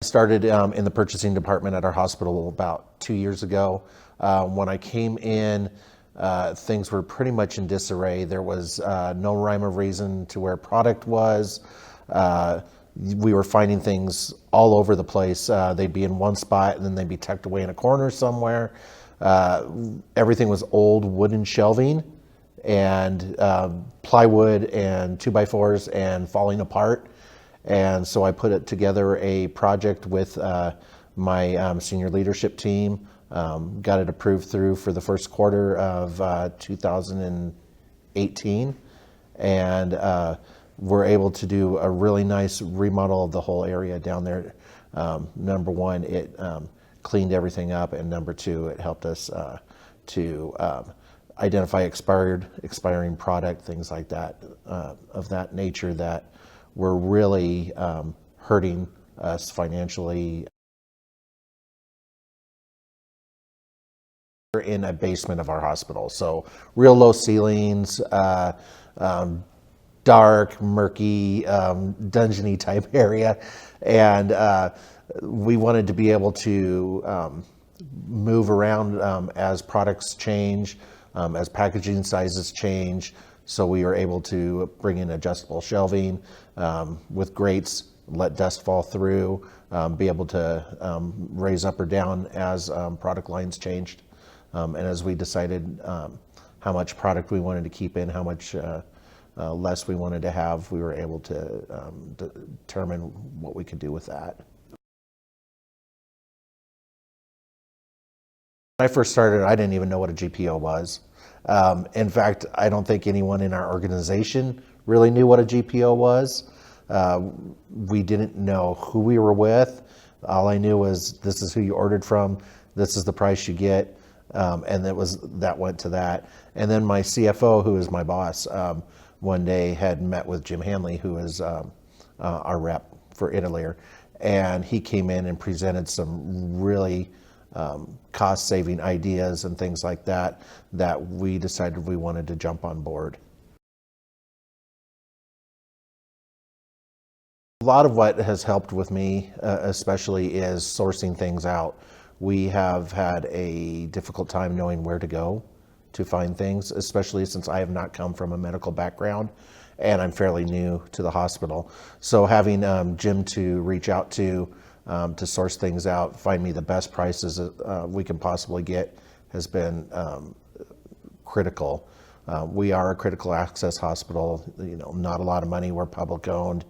Started in the purchasing department at our hospital about 2 years ago. When I came in, things were pretty much in disarray. There was no rhyme or reason to where product was. We were finding things all over the place. They'd be in one spot and then they'd be tucked away in a corner somewhere. Everything was old wooden shelving and plywood and 2x4s and falling apart. And so I put together a project with my senior leadership team, got it approved through for the first quarter of 2018, and we're able to do a really nice remodel of the whole area down there. Number one, it cleaned everything up, and number two, it helped us to identify expiring product, things like that, of that nature that were really hurting us financially. We're in a basement of our hospital, so real low ceilings, dark, murky, dungeony type area, and we wanted to be able to move around as products change, as packaging sizes change. So we were able to bring in adjustable shelving with grates, let dust fall through, be able to raise up or down as product lines changed. And as we decided how much product we wanted to keep in, how much less we wanted to have, we were able to determine what we could do with that. When I first started, I didn't even know what a GPO was. In fact, I don't think anyone in our organization really knew what a GPO was. We didn't know who we were with. All I knew was this is who you ordered from, this is the price you get, and that went to that. And then my CFO, who is my boss, one day had met with Jim Hanley, who is our rep for Intalere, and he came in and presented some really cost-saving ideas and things like that we decided we wanted to jump on board. A lot of what has helped with me, especially, is sourcing things out. We have had a difficult time knowing where to go to find things, especially since I have not come from a medical background and I'm fairly new to the hospital. So having Jim to reach out to source things out, find me the best prices we can possibly get has been critical. We are a critical access hospital, not a lot of money, we're public owned,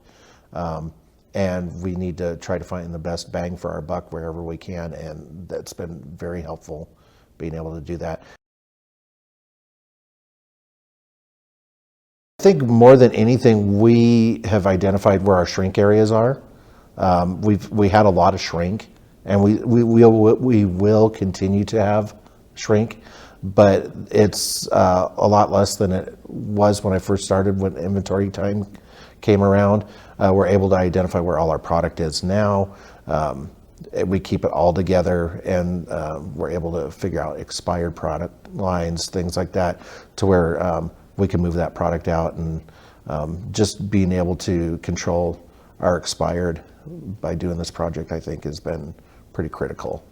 and we need to try to find the best bang for our buck wherever we can, and that's been very helpful being able to do that. I think more than anything, we have identified where our shrink areas are. We had a lot of shrink, and we will continue to have shrink, but it's a lot less than it was when I first started. When inventory time came around, we're able to identify where all our product is now. We keep it all together, and we're able to figure out expired product lines, things like that, to where we can move that product out, and just being able to control our expired by doing this project, I think, has been pretty critical.